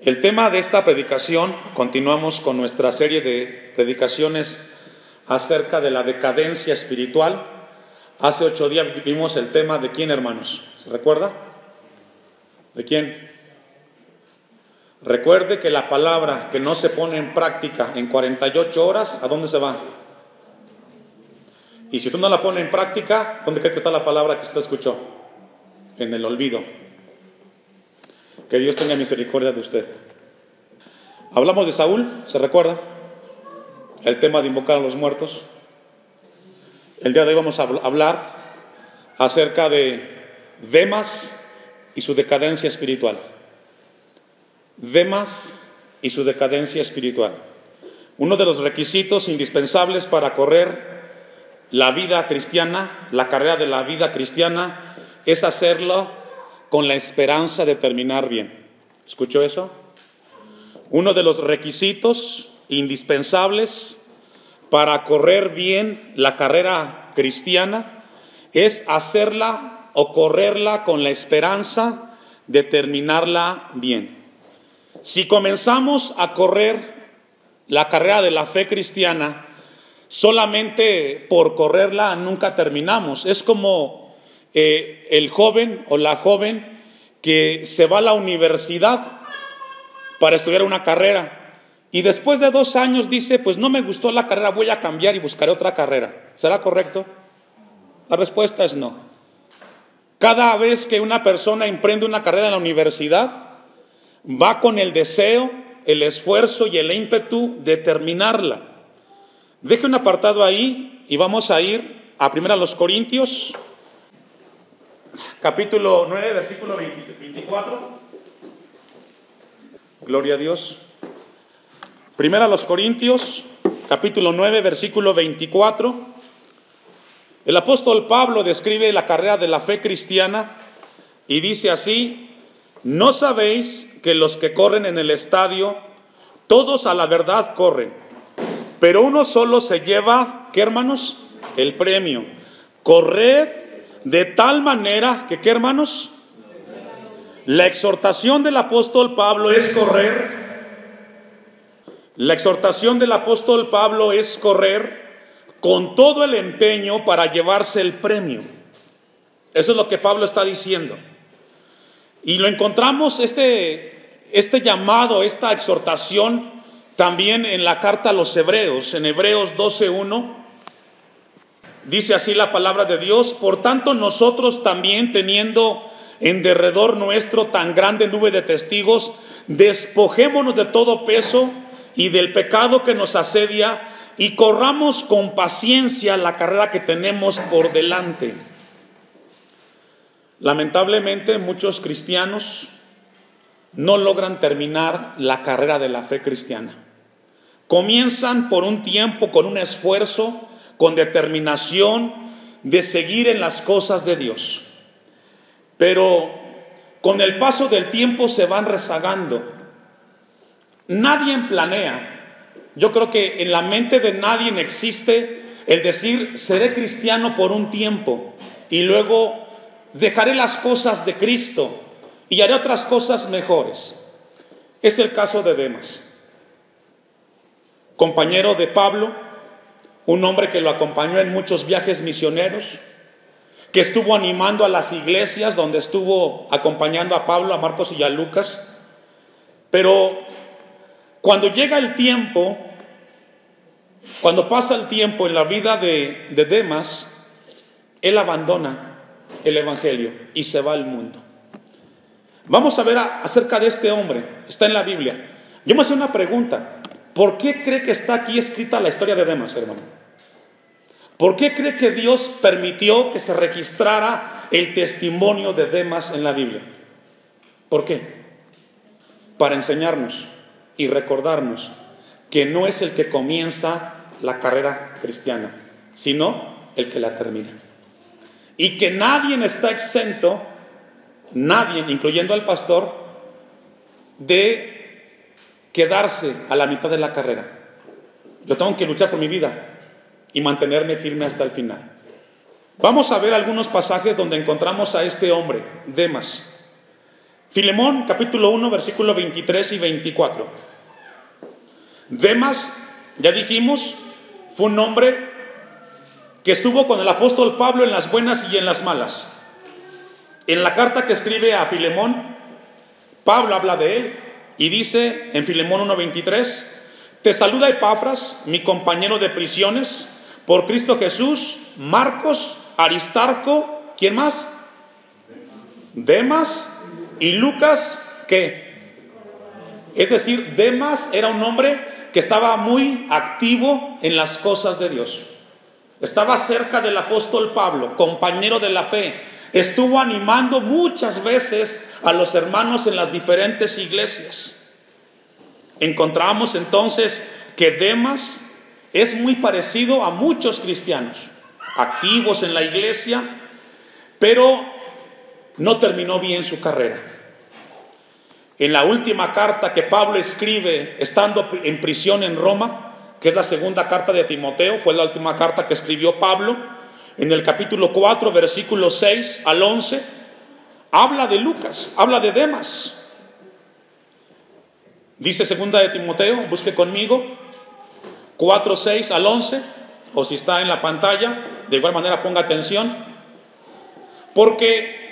El tema de esta predicación, continuamos con nuestra serie de predicaciones acerca de la decadencia espiritual. Hace 8 días vimos el tema de quién, hermanos, ¿se recuerda? ¿De quién? Recuerde que la palabra que no se pone en práctica en 48 horas, ¿a dónde se va? Y si usted no la pone en práctica, ¿dónde cree que está la palabra que usted escuchó? En el olvido. Que Dios tenga misericordia de usted. Hablamos de Saúl, ¿se recuerda? El tema de invocar a los muertos. El día de hoy vamos a hablar acerca de Demas y su decadencia espiritual. Demas y su decadencia espiritual. Uno de los requisitos indispensables para correr la vida cristiana, la carrera de la vida cristiana, es hacerlo con la esperanza de terminar bien. ¿Escuchó eso? Uno de los requisitos indispensables para correr bien la carrera cristiana es hacerla o correrla con la esperanza de terminarla bien. Si comenzamos a correr la carrera de la fe cristiana solamente por correrla, nunca terminamos. Es como el joven o la joven que se va a la universidad para estudiar una carrera y después de 2 años dice, pues no me gustó la carrera, voy a cambiar y buscaré otra carrera. ¿Será correcto? La respuesta es no. Cada vez que una persona emprende una carrera en la universidad, va con el deseo, el esfuerzo y el ímpetu de terminarla. Deje un apartado ahí y vamos a ir a 1 Corintios, capítulo 9, versículo 24. Gloria a Dios. 1 Corintios, capítulo 9, versículo 24. El apóstol Pablo describe la carrera de la fe cristiana y dice así: ¿no sabéis que los que corren en el estadio, todos a la verdad corren, pero uno solo se lleva, ¿qué, hermanos? El premio. Corred de tal manera que, ¿qué, hermanos? La exhortación del apóstol Pablo es correr. La exhortación del apóstol Pablo es correr con todo el empeño para llevarse el premio. Eso es lo que Pablo está diciendo. Y lo encontramos este llamado, esta exhortación también en la carta a los Hebreos, en Hebreos 12:1. Dice así la palabra de Dios: por tanto nosotros también, teniendo en derredor nuestro tan grande nube de testigos, despojémonos de todo peso y del pecado que nos asedia y corramos con paciencia la carrera que tenemos por delante. Lamentablemente muchos cristianos no logran terminar la carrera de la fe cristiana. Comienzan por un tiempo con un esfuerzo, con determinación de seguir en las cosas de Dios, pero con el paso del tiempo se van rezagando. Nadie planea. Yo creo que en la mente de nadie existe el decir, seré cristiano por un tiempo y luego dejaré las cosas de Cristo y haré otras cosas mejores. Es el caso de Demas, compañero de Pablo, un hombre que lo acompañó en muchos viajes misioneros, que estuvo animando a las iglesias donde estuvo acompañando a Pablo, a Marcos y a Lucas. Pero cuando llega el tiempo, cuando pasa el tiempo en la vida de Demas, él abandona el evangelio y se va al mundo. Vamos a ver acerca de este hombre. Está en la Biblia. Yo me hacía una pregunta: ¿por qué cree que está aquí escrita la historia de Demas, hermano? ¿Por qué cree que Dios permitió que se registrara el testimonio de Demas en la Biblia? ¿Por qué? Para enseñarnos y recordarnos que no es el que comienza la carrera cristiana, sino el que la termina. Y que nadie está exento, nadie, incluyendo al pastor, de quedarse a la mitad de la carrera. Yo tengo que luchar por mi vida y mantenerme firme hasta el final. Vamos a ver algunos pasajes donde encontramos a este hombre, Demas. Filemón, capítulo 1, versículo 23 y 24. Demas, ya dijimos, fue un hombre que estuvo con el apóstol Pablo en las buenas y en las malas. En la carta que escribe a Filemón, Pablo habla de él y dice en Filemón 1:23: te saluda Epafras, mi compañero de prisiones, por Cristo Jesús, Marcos, Aristarco, ¿quién más? Demas y Lucas, ¿qué? Es decir, Demas era un hombre que estaba muy activo en las cosas de Dios. Estaba cerca del apóstol Pablo, compañero de la fe. Estuvo animando muchas veces a los hermanos en las diferentes iglesias. Encontramos entonces que Demas es muy parecido a muchos cristianos, activos en la iglesia, pero no terminó bien su carrera. En la última carta que Pablo escribe estando en prisión en Roma, que es la segunda carta de Timoteo, fue la última carta que escribió Pablo, en el capítulo 4, versículos 6 al 11, habla de Lucas, habla de Demas. Dice segunda de Timoteo, busque conmigo, 4, 6 al 11, o si está en la pantalla, de igual manera ponga atención. Porque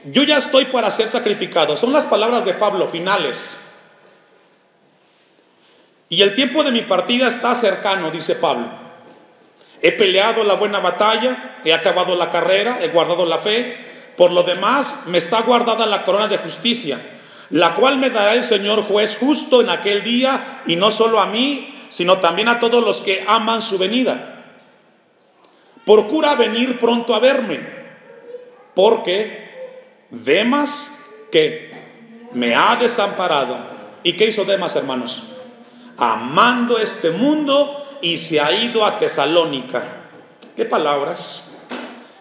yo ya estoy para ser sacrificado. Son las palabras de Pablo finales. Y el tiempo de mi partida está cercano, dice Pablo. He peleado la buena batalla, he acabado la carrera, he guardado la fe. Por lo demás, me está guardada la corona de justicia, la cual me dará el Señor juez justo en aquel día, y no solo a mí, sino también a todos los que aman su venida. Procura venir pronto a verme, porque Demas, que me ha desamparado. ¿Y qué hizo Demas, hermanos? Amando este mundo, y se ha ido a Tesalónica. ¿Qué palabras?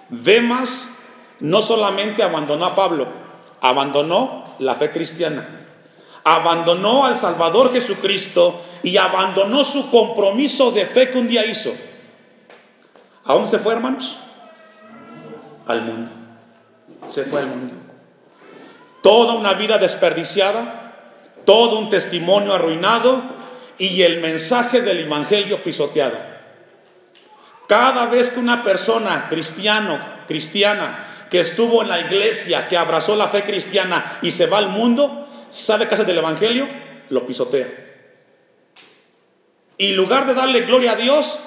Demas no solamente abandonó a Pablo, abandonó la fe cristiana, abandonó al Salvador Jesucristo y abandonó su compromiso de fe que un día hizo. ¿A dónde se fue, hermanos? Al mundo. Se fue al mundo. Toda una vida desperdiciada, todo un testimonio arruinado y el mensaje del evangelio pisoteado. Cada vez que una persona cristiana que estuvo en la iglesia, que abrazó la fe cristiana y se va al mundo, ¿sabe qué hace del evangelio? Lo pisotea. Y en lugar de darle gloria a Dios,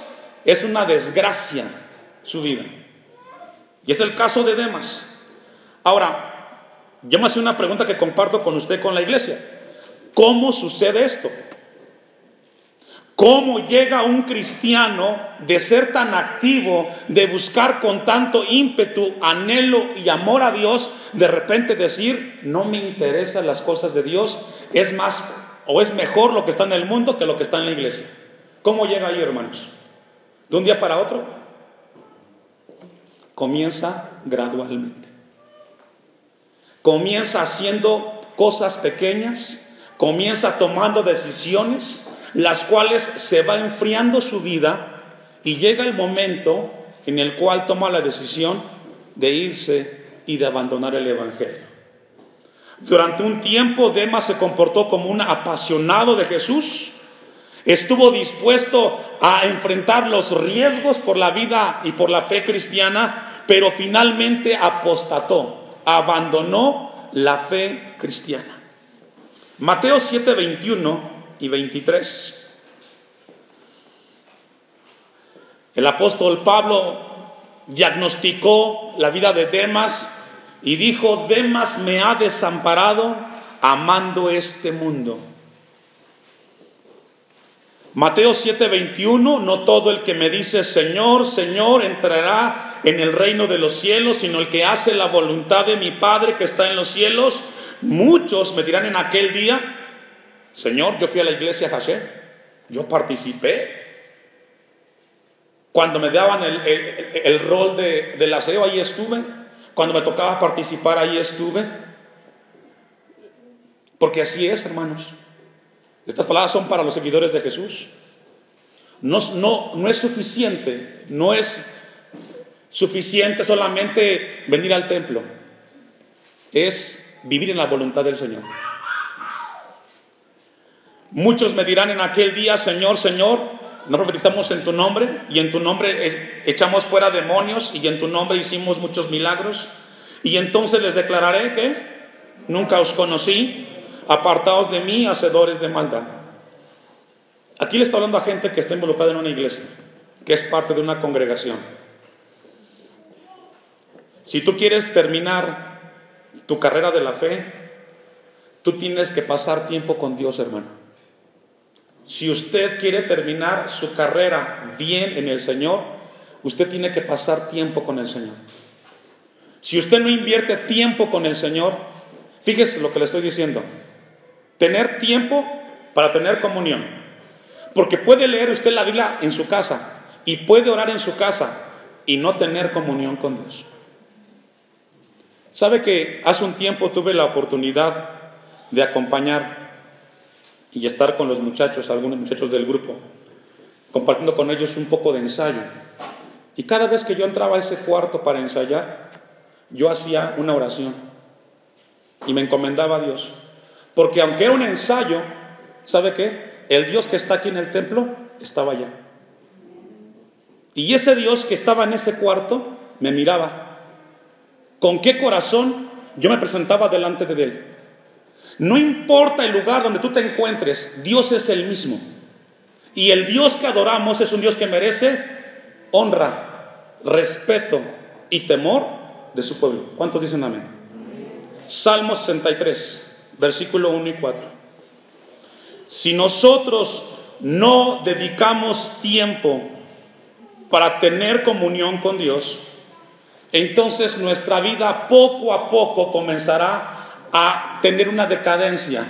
es una desgracia su vida. Y es el caso de Demas. Ahora, yo me hace una pregunta que comparto con usted, con la iglesia. ¿Cómo sucede esto? ¿Cómo llega un cristiano de ser tan activo, de buscar con tanto ímpetu, anhelo y amor a Dios, de repente decir, no me interesan las cosas de Dios, es más o es mejor lo que está en el mundo que lo que está en la iglesia? ¿Cómo llega ahí, hermanos? ¿De un día para otro? Comienza gradualmente. Comienza haciendo cosas pequeñas, comienza tomando decisiones, las cuales se va enfriando su vida, y llega el momento en el cual toma la decisión de irse y de abandonar el evangelio. Durante un tiempo Demas se comportó como un apasionado de Jesús, estuvo dispuesto a enfrentar los riesgos por la vida y por la fe cristiana, pero finalmente apostató, abandonó la fe cristiana. Mateo 7, 21 y 23. El apóstol Pablo diagnosticó la vida de Demas y dijo: Demas me ha desamparado amando este mundo. Mateo 7:21: no todo el que me dice Señor, Señor entrará en el reino de los cielos, sino el que hace la voluntad de mi Padre que está en los cielos. Muchos me dirán en aquel día: Señor, yo fui a la iglesia Hashem, yo participé. Cuando me daban el rol del aseo, ahí estuve. Cuando me tocaba participar, ahí estuve. Porque así es, hermanos. Estas palabras son para los seguidores de Jesús. No es suficiente, no es suficiente solamente venir al templo. Es vivir en la voluntad del Señor. Muchos me dirán en aquel día: Señor, Señor, no profetizamos en tu nombre, y en tu nombre echamos fuera demonios, y en tu nombre hicimos muchos milagros. Y entonces les declararé que nunca os conocí, apartaos de mí, hacedores de maldad. Aquí le está hablando a gente que está involucrada en una iglesia, que es parte de una congregación. Si tú quieres terminar tu carrera de la fe, tú tienes que pasar tiempo con Dios, hermano. Si usted quiere terminar su carrera bien en el Señor, usted tiene que pasar tiempo con el Señor. Si usted no invierte tiempo con el Señor, fíjese lo que le estoy diciendo: tener tiempo para tener comunión. Porque puede leer usted la Biblia en su casa y puede orar en su casa y no tener comunión con Dios. ¿Sabe que hace un tiempo tuve la oportunidad de acompañar y estar con los muchachos, algunos muchachos del grupo, compartiendo con ellos un poco de ensayo? Y cada vez que yo entraba a ese cuarto para ensayar, yo hacía una oración y me encomendaba a Dios. Porque aunque era un ensayo, ¿sabe qué? El Dios que está aquí en el templo estaba allá. Y ese Dios que estaba en ese cuarto me miraba. ¿Con qué corazón yo me presentaba delante de Él? No importa el lugar donde tú te encuentres, Dios es el mismo. Y el Dios que adoramos es un Dios que merece honra, respeto y temor de su pueblo. ¿Cuántos dicen amén? Salmo 63, versículo 1 y 4. Si nosotros no dedicamos tiempo para tener comunión con Dios, entonces nuestra vida poco a poco comenzará a tener una decadencia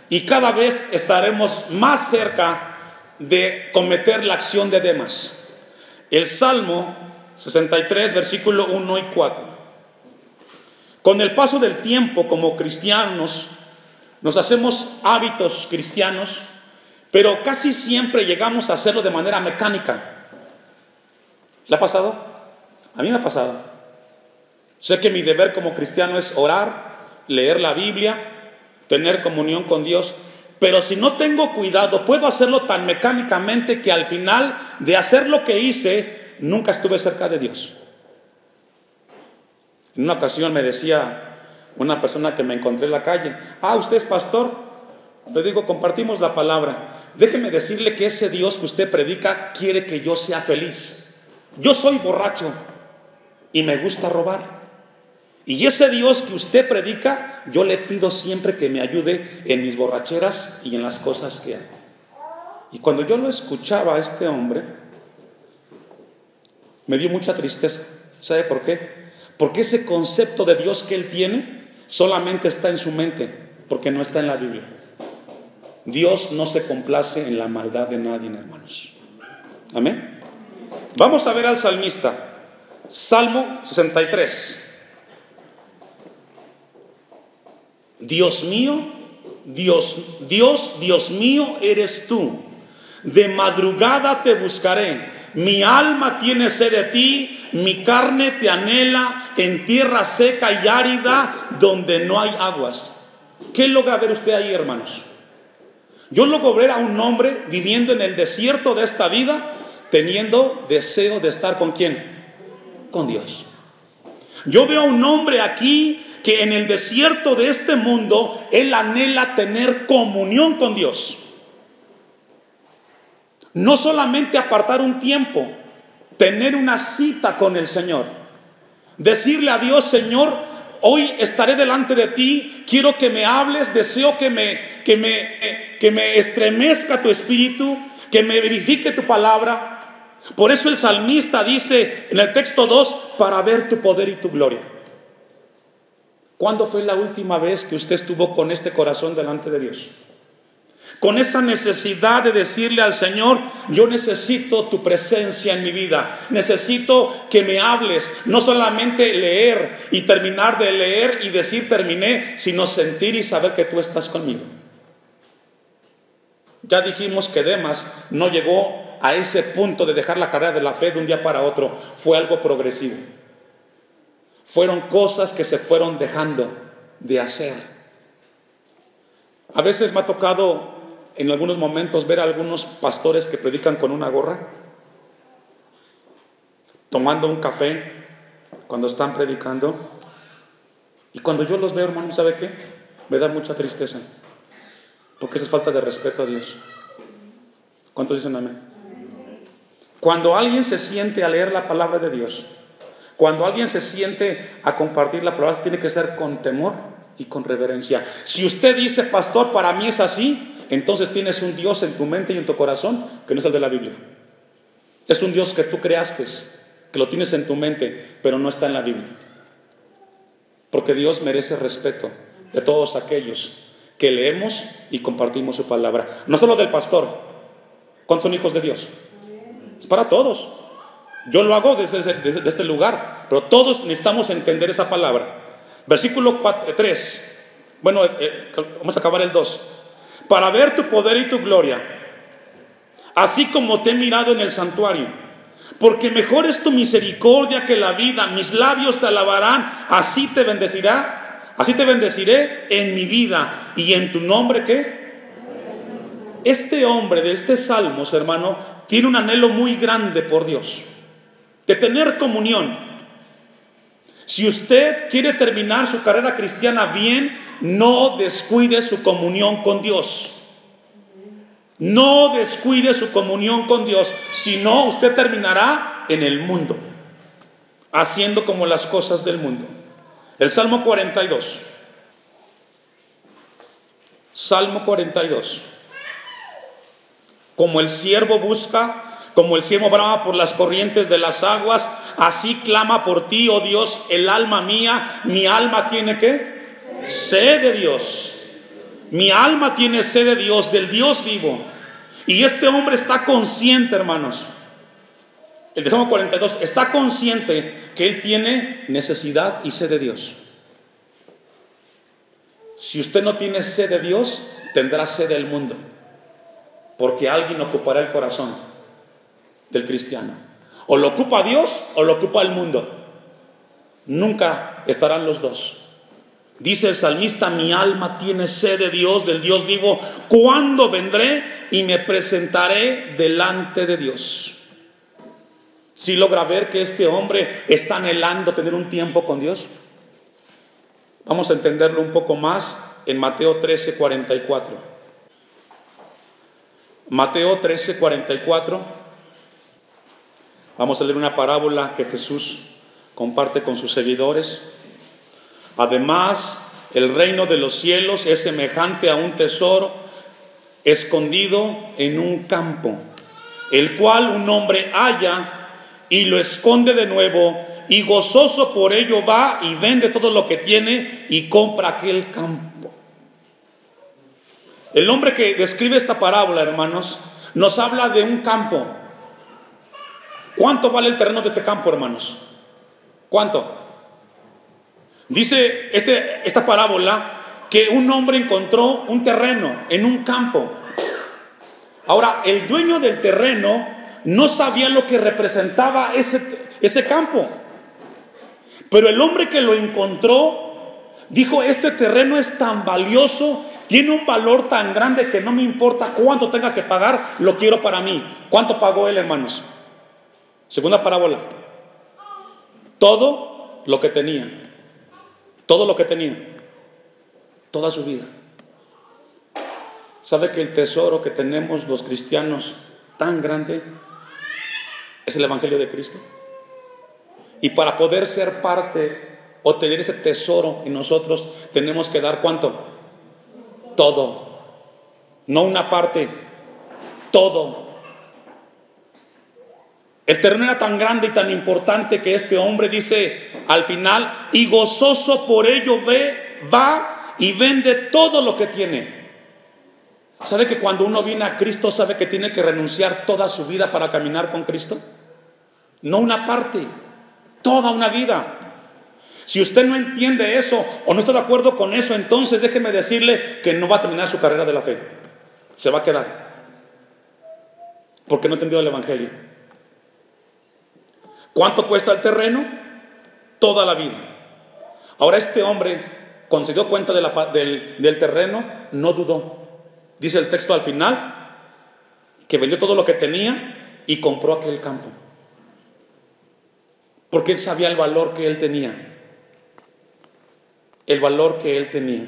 y cada vez estaremos más cerca de cometer la acción de Demas. El Salmo 63, versículo 1 y 4. Con el paso del tiempo, como cristianos, nos hacemos hábitos cristianos, pero casi siempre llegamos a hacerlo de manera mecánica. ¿Le ha pasado? A mí me ha pasado. Sé que mi deber como cristiano es orar, leer la Biblia, tener comunión con Dios, pero si no tengo cuidado, puedo hacerlo tan mecánicamente que al final de hacer lo que hice, nunca estuve cerca de Dios. En una ocasión me decía una persona que me encontré en la calle: ¿usted es pastor? Le digo: compartimos la palabra. Déjeme decirle que ese Dios que usted predica quiere que yo sea feliz. Yo soy borracho y me gusta robar. Y ese Dios que usted predica, yo le pido siempre que me ayude en mis borracheras y en las cosas que hago. Y cuando yo lo escuchaba a este hombre, me dio mucha tristeza. ¿Sabe por qué? Porque ese concepto de Dios que él tiene solamente está en su mente, porque no está en la Biblia. Dios no se complace en la maldad de nadie, hermanos. Amén. Vamos a ver al salmista. Salmo 63. Dios mío, Dios mío eres tú. De madrugada te buscaré. Mi alma tiene sed de ti, mi carne te anhela en tierra seca y árida donde no hay aguas. ¿Qué logra ver usted ahí, hermanos? Yo logro ver a un hombre viviendo en el desierto de esta vida, teniendo deseo de estar ¿con quién? Con Dios. Yo veo a un hombre aquí que en el desierto de este mundo, él anhela tener comunión con Dios. No solamente apartar un tiempo, tener una cita con el Señor. Decirle a Dios: Señor, hoy estaré delante de ti, quiero que me hables, deseo que me estremezca tu espíritu, que me verifique tu palabra. Por eso el salmista dice en el texto 2: para ver tu poder y tu gloria. ¿Cuándo fue la última vez que usted estuvo con este corazón delante de Dios? Con esa necesidad de decirle al Señor: yo necesito tu presencia en mi vida, necesito que me hables, no solamente leer y terminar de leer y decir terminé, sino sentir y saber que tú estás conmigo. Ya dijimos que Demas no llegó a ese punto de dejar la carrera de la fe de un día para otro, fue algo progresivo. Fueron cosas que se fueron dejando. de hacer. A veces me ha tocado en algunos momentos ver a algunos pastores que predican con una gorra, tomando un café cuando están predicando. Y cuando yo los veo, hermano, ¿sabe qué? Me da mucha tristeza, porque eso es falta de respeto a Dios. ¿Cuántos dicen amén? Cuando alguien se siente a leer la palabra de Dios, cuando alguien se siente a compartir la palabra, tiene que ser con temor y con reverencia. Si usted dice, pastor, para mí es así, entonces tienes un Dios en tu mente y en tu corazón que no es el de la Biblia. Es un Dios que tú creaste, que lo tienes en tu mente, pero no está en la Biblia. Porque Dios merece respeto de todos aquellos que leemos y compartimos su palabra. No solo del pastor. ¿Cuántos son hijos de Dios? Es para todos. Yo lo hago desde este lugar, pero todos necesitamos entender esa palabra. Versículo 3. Bueno, vamos a acabar el 2. Para ver tu poder y tu gloria, así como te he mirado en el santuario. Porque mejor es tu misericordia que la vida. Mis labios te alabarán. Así te bendecirá. Así te bendeciré en mi vida. ¿Y en tu nombre qué? Este hombre de este Salmos, hermano, tiene un anhelo muy grande por Dios, de tener comunión. Si usted quiere terminar su carrera cristiana bien, no descuide su comunión con Dios. No descuide su comunión con Dios, si no, usted terminará en el mundo, haciendo como las cosas del mundo. El Salmo 42. Salmo 42. Como el siervo busca, como el siervo brama por las corrientes de las aguas, así clama por ti, oh Dios, el alma mía. Mi alma tiene ¿qué? Sed de Dios. Mi alma tiene sed de Dios, del Dios vivo. Y este hombre está consciente, hermanos. El de Salmo 42 está consciente que él tiene necesidad y sed de Dios. Si usted no tiene sed de Dios, tendrá sed del mundo, porque alguien ocupará el corazón del cristiano. O lo ocupa Dios o lo ocupa el mundo. Nunca estarán los dos. Dice el salmista, mi alma tiene sed de Dios, del Dios vivo. ¿Cuándo vendré y me presentaré delante de Dios? ¿Sí logra ver que este hombre está anhelando tener un tiempo con Dios? Vamos a entenderlo un poco más en Mateo 13:44. Mateo 13:44. Vamos a leer una parábola que Jesús comparte con sus seguidores. Además, el reino de los cielos es semejante a un tesoro escondido en un campo, el cual un hombre halla y lo esconde de nuevo, y gozoso por ello va y vende todo lo que tiene y compra aquel campo. El hombre que describe esta parábola, hermanos, nos habla de un campo. ¿Cuánto vale el terreno de este campo, hermanos? ¿Cuánto? Dice esta parábola que un hombre encontró un terreno en un campo. Ahora, el dueño del terreno no sabía lo que representaba ese campo. Pero el hombre que lo encontró dijo, este terreno es tan valioso, tiene un valor tan grande que no me importa cuánto tenga que pagar, lo quiero para mí. ¿Cuánto pagó él, hermanos? Segunda parábola. Todo lo que tenía. Todo lo que tenía. Toda su vida. ¿Sabe que el tesoro que tenemos los cristianos tan grande es el Evangelio de Cristo? Y para poder ser parte o tener ese tesoro en nosotros, tenemos que dar ¿cuánto? Todo. No una parte, todo. El terreno era tan grande y tan importante que este hombre dice al final, y gozoso por ello va y vende todo lo que tiene. ¿Sabe que cuando uno viene a Cristo, sabe que tiene que renunciar toda su vida para caminar con Cristo? No una parte, toda una vida. Si usted no entiende eso o no está de acuerdo con eso, entonces déjeme decirle que no va a terminar su carrera de la fe. Se va a quedar. Porque no entendió el Evangelio. ¿Cuánto cuesta el terreno? Toda la vida. Ahora este hombre cuando se dio cuenta del terreno, no dudó. Dice el texto al final que vendió todo lo que tenía y compró aquel campo, porque él sabía el valor que él tenía. El valor que él tenía.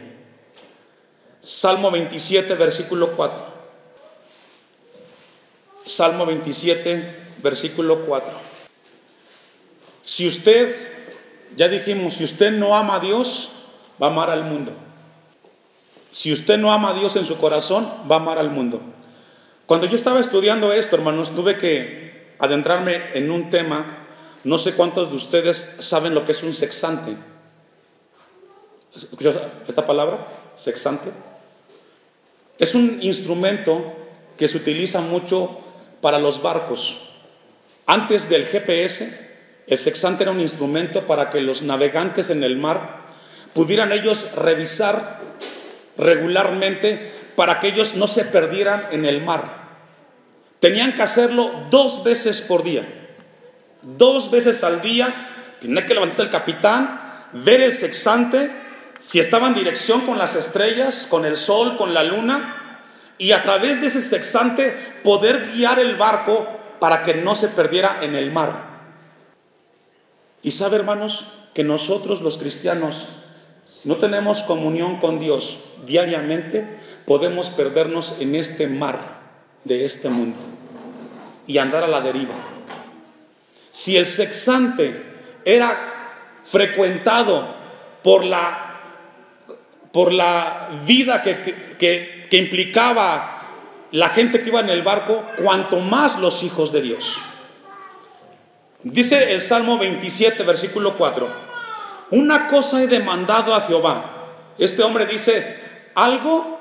Salmo 27, versículo 4. Salmo 27, versículo 4. Si usted, ya dijimos, si usted no ama a Dios, va a amar al mundo. Si usted no ama a Dios en su corazón, va a amar al mundo. Cuando yo estaba estudiando esto, hermanos, tuve que adentrarme en un tema. No sé cuántos de ustedes saben lo que es un sexante. ¿Escuchas esta palabra? Sexante. Es un instrumento que se utiliza mucho para los barcos. Antes del GPS, el sexante era un instrumento para que los navegantes en el mar pudieran ellos revisar regularmente para que ellos no se perdieran en el mar. Tenían que hacerlo 2 veces por día. 2 veces al día tenía que levantarse el capitán, ver el sexante, si estaba en dirección con las estrellas, con el sol, con la luna, y a través de ese sexante poder guiar el barco para que no se perdiera en el mar. Y sabe, hermanos, que nosotros los cristianos, si no tenemos comunión con Dios diariamente, podemos perdernos en este mar de este mundo y andar a la deriva. Si el sexante era frecuentado por la vida que implicaba la gente que iba en el barco, cuanto más los hijos de Dios. Dice el Salmo 27, versículo 4: una cosa he demandado a Jehová. Este hombre dice: algo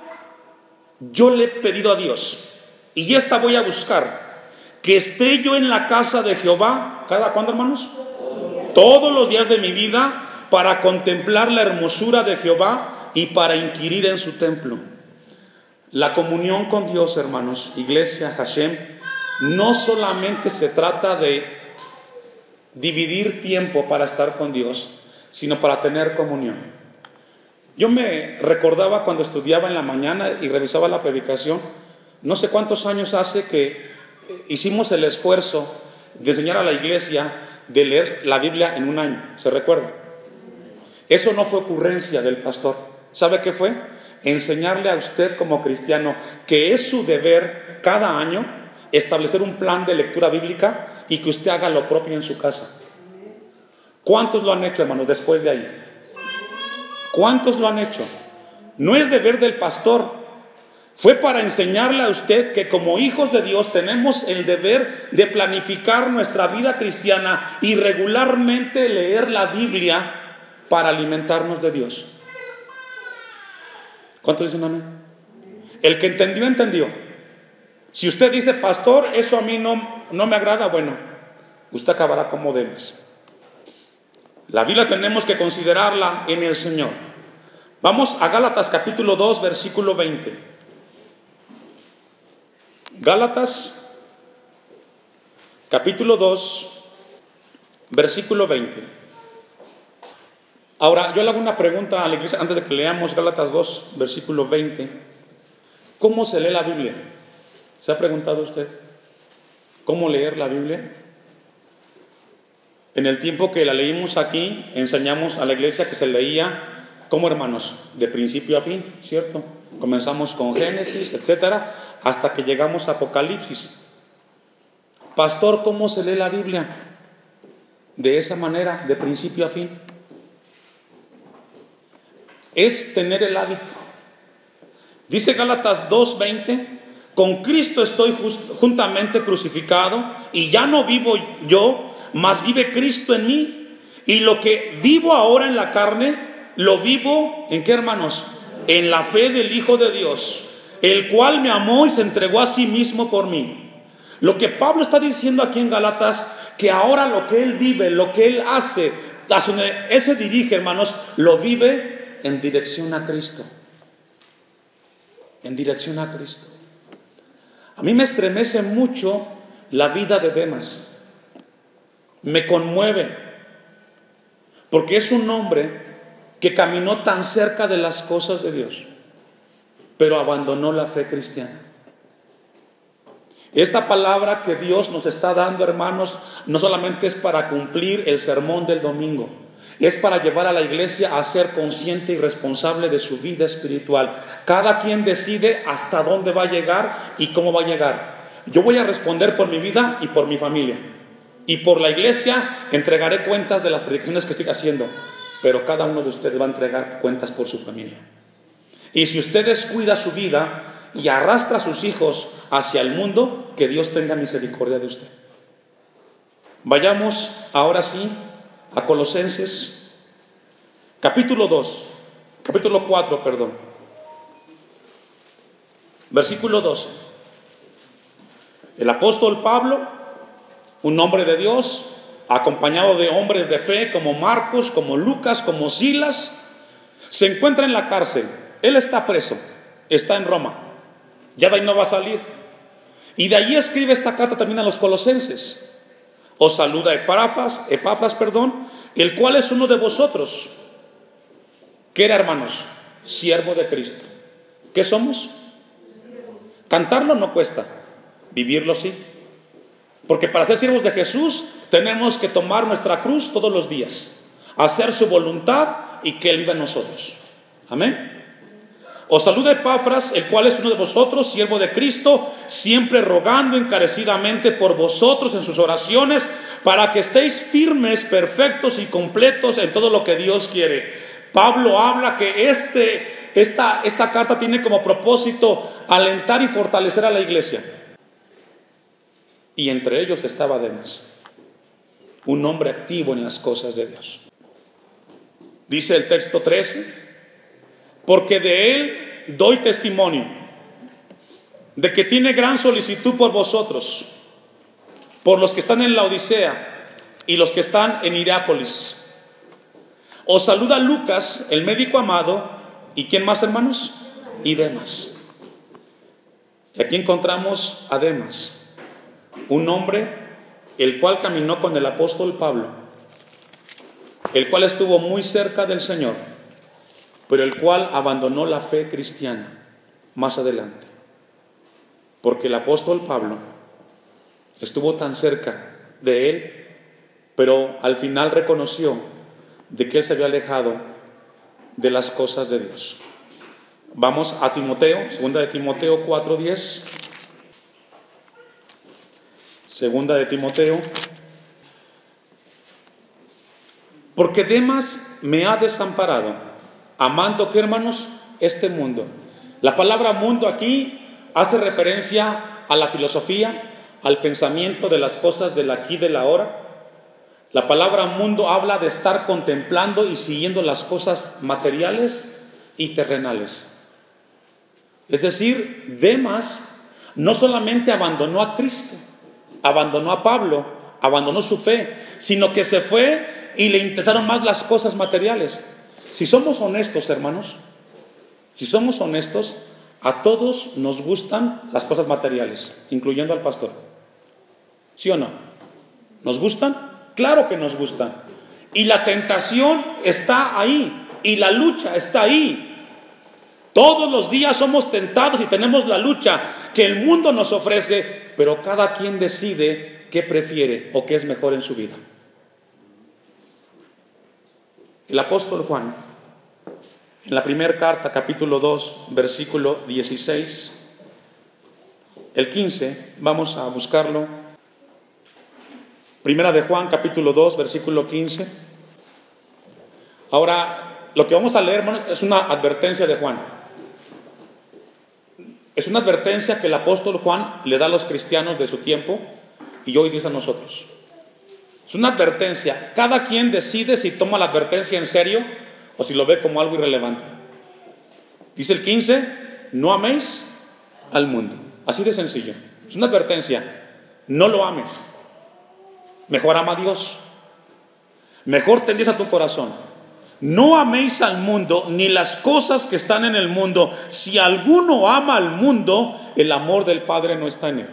yo le he pedido a Dios, y esta voy a buscar, que esté yo en la casa de Jehová. ¿Cada cuándo, hermanos? Todos los días de mi vida, para contemplar la hermosura de Jehová y para inquirir en su templo. La comunión con Dios, hermanos, iglesia Hashem, no solamente se trata de dividir tiempo para estar con Dios, sino para tener comunión. Yo me recordaba cuando estudiaba en la mañana y revisaba la predicación, no sé cuántos años hace que hicimos el esfuerzo de enseñar a la iglesia de leer la Biblia en un año. ¿Se recuerda? Eso no fue ocurrencia del pastor. ¿Sabe qué fue? Enseñarle a usted como cristiano que es su deber cada año establecer un plan de lectura bíblica y que usted haga lo propio en su casa. ¿Cuántos lo han hecho, hermanos, después de ahí? ¿Cuántos lo han hecho? No es deber del pastor. Fue para enseñarle a usted que como hijos de Dios tenemos el deber de planificar nuestra vida cristiana y regularmente leer la Biblia para alimentarnos de Dios. ¿Cuántos dicen amén? El que entendió, entendió. Si usted dice: pastor, eso a mí no me agrada, bueno, usted acabará como Demas. La Biblia tenemos que considerarla en el Señor. Vamos a Gálatas capítulo 2, versículo 20. Gálatas capítulo 2, versículo 20. Ahora, yo le hago una pregunta a la iglesia antes de que leamos Gálatas 2, versículo 20. ¿Cómo se lee la Biblia? ¿Se ha preguntado usted cómo leer la Biblia? En el tiempo que la leímos aquí, enseñamos a la iglesia que se leía, ¿cómo, hermanos? De principio a fin, ¿cierto? Comenzamos con Génesis, etcétera, hasta que llegamos a Apocalipsis. Pastor, ¿cómo se lee la Biblia? De esa manera, de principio a fin. Es tener el hábito. Dice Gálatas 2:20: con Cristo estoy juntamente crucificado, y ya no vivo yo, mas vive Cristo en mí. Y lo que vivo ahora en la carne, lo vivo ¿en qué, hermanos? En la fe del Hijo de Dios, el cual me amó y se entregó a sí mismo por mí. Lo que Pablo está diciendo aquí en Gálatas, que ahora lo que él vive, lo que él hace, hacia donde él se dirige, hermanos, lo vive en dirección a Cristo. En dirección a Cristo. A mí me estremece mucho la vida de Demas. Me conmueve, porque es un hombre que caminó tan cerca de las cosas de Dios, pero abandonó la fe cristiana. Esta palabra que Dios nos está dando, hermanos, no solamente es para cumplir el sermón del domingo, es para llevar a la iglesia a ser consciente y responsable de su vida espiritual. Cada quien decide hasta dónde va a llegar y cómo va a llegar. Yo voy a responder por mi vida y por mi familia, y por la iglesia entregaré cuentas de las predicciones que estoy haciendo, pero cada uno de ustedes va a entregar cuentas por su familia. Y si usted descuida su vida y arrastra a sus hijos hacia el mundo, que Dios tenga misericordia de usted. Vayamos ahora sí a Colosenses capítulo 4, versículo 12. El apóstol Pablo, un hombre de Dios, acompañado de hombres de fe como Marcos, como Lucas, como Silas, se encuentra en la cárcel. Él está preso, está en Roma, ya de ahí no va a salir. Y de ahí escribe esta carta también a los colosenses. Os saluda Epafras, el cual es uno de vosotros. ¿Qué era, hermanos? Siervo de Cristo. ¿Qué somos? Cantarlo no cuesta, vivirlo sí. Porque para ser siervos de Jesús tenemos que tomar nuestra cruz todos los días, hacer su voluntad y que Él viva en nosotros. Amén. Os saluda Epafras, el cual es uno de vosotros, siervo de Cristo, siempre rogando encarecidamente por vosotros en sus oraciones, para que estéis firmes, perfectos y completos en todo lo que Dios quiere. Pablo habla que esta carta tiene como propósito alentar y fortalecer a la iglesia. Y entre ellos estaba Demas, un hombre activo en las cosas de Dios. Dice el texto 13: porque de él doy testimonio de que tiene gran solicitud por vosotros, por los que están en Laodicea y los que están en Hierápolis. Os saluda Lucas, el médico amado, ¿y quién más, hermanos? Y Demas. Y aquí encontramos a Demas, un hombre el cual caminó con el apóstol Pablo, el cual estuvo muy cerca del Señor, pero el cual abandonó la fe cristiana más adelante, porque el apóstol Pablo estuvo tan cerca de él, pero al final reconoció de que él se había alejado de las cosas de Dios. Vamos a Timoteo, segunda de Timoteo 4:10. Segunda de Timoteo. Porque Demas me ha desamparado, amando, ¿qué, hermanos? Este mundo. La palabra mundo aquí hace referencia a la filosofía, al pensamiento de las cosas del aquí y del ahora. La palabra mundo habla de estar contemplando y siguiendo las cosas materiales y terrenales. Es decir, Demas no solamente abandonó a Cristo, abandonó a Pablo, abandonó su fe, sino que se fue y le interesaron más las cosas materiales. Si somos honestos, hermanos, si somos honestos, a todos nos gustan las cosas materiales, incluyendo al pastor. ¿Sí o no? ¿Nos gustan? Claro que nos gustan. Y la tentación está ahí, y la lucha está ahí. Todos los días somos tentados y tenemos la lucha que el mundo nos ofrece, pero cada quien decide qué prefiere o qué es mejor en su vida. El apóstol Juan, en la primera carta, capítulo 2, versículo 16, el 15, vamos a buscarlo. Primera de Juan, capítulo 2, versículo 15. Ahora, lo que vamos a leer, hermanos, es una advertencia de Juan. Es una advertencia que el apóstol Juan le da a los cristianos de su tiempo y hoy dice a nosotros. Es una advertencia. Cada quien decide si toma la advertencia en serio o si lo ve como algo irrelevante. Dice el 15: no améis al mundo. Así de sencillo. Es una advertencia. No lo ames. Mejor ama a Dios. Mejor tendrías a tu corazón. No améis al mundo ni las cosas que están en el mundo. Si alguno ama al mundo, el amor del Padre no está en él.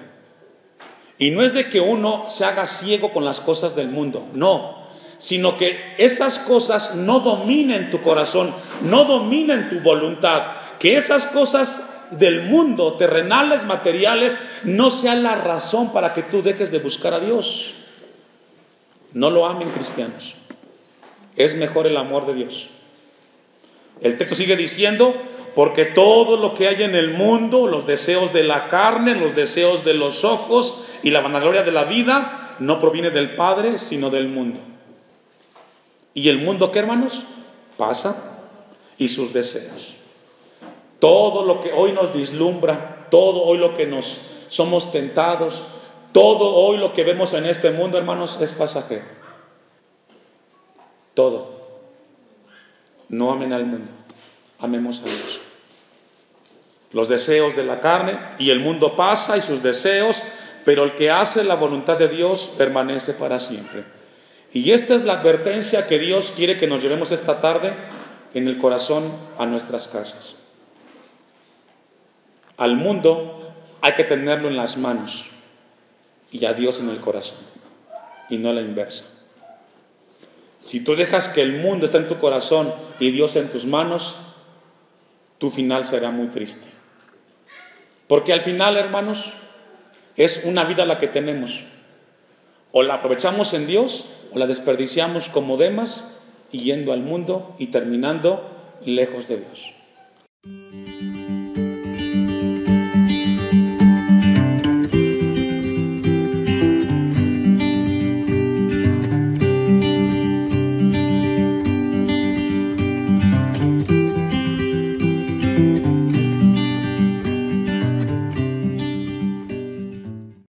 Y no es de que uno se haga ciego con las cosas del mundo, no, sino que esas cosas no dominen tu corazón, no dominen tu voluntad, que esas cosas del mundo, terrenales, materiales, no sean la razón para que tú dejes de buscar a Dios. No lo amen, cristianos. Es mejor el amor de Dios. El texto sigue diciendo: porque todo lo que hay en el mundo, los deseos de la carne, los deseos de los ojos y la vanagloria de la vida, no proviene del Padre, sino del mundo. ¿Y el mundo qué, hermanos? Pasa, y sus deseos. Todo lo que hoy nos vislumbra, todo hoy lo que nos somos tentados, todo hoy lo que vemos en este mundo, hermanos, es pasajero. Todo. No amen al mundo, amemos a Dios. Los deseos de la carne y el mundo pasa y sus deseos, pero el que hace la voluntad de Dios permanece para siempre. Y esta es la advertencia que Dios quiere que nos llevemos esta tarde en el corazón a nuestras casas. Al mundo hay que tenerlo en las manos y a Dios en el corazón, y no a la inversa. Si tú dejas que el mundo esté en tu corazón y Dios en tus manos, tu final será muy triste. Porque al final, hermanos, es una vida la que tenemos. O la aprovechamos en Dios o la desperdiciamos como Demas, yendo al mundo y terminando lejos de Dios.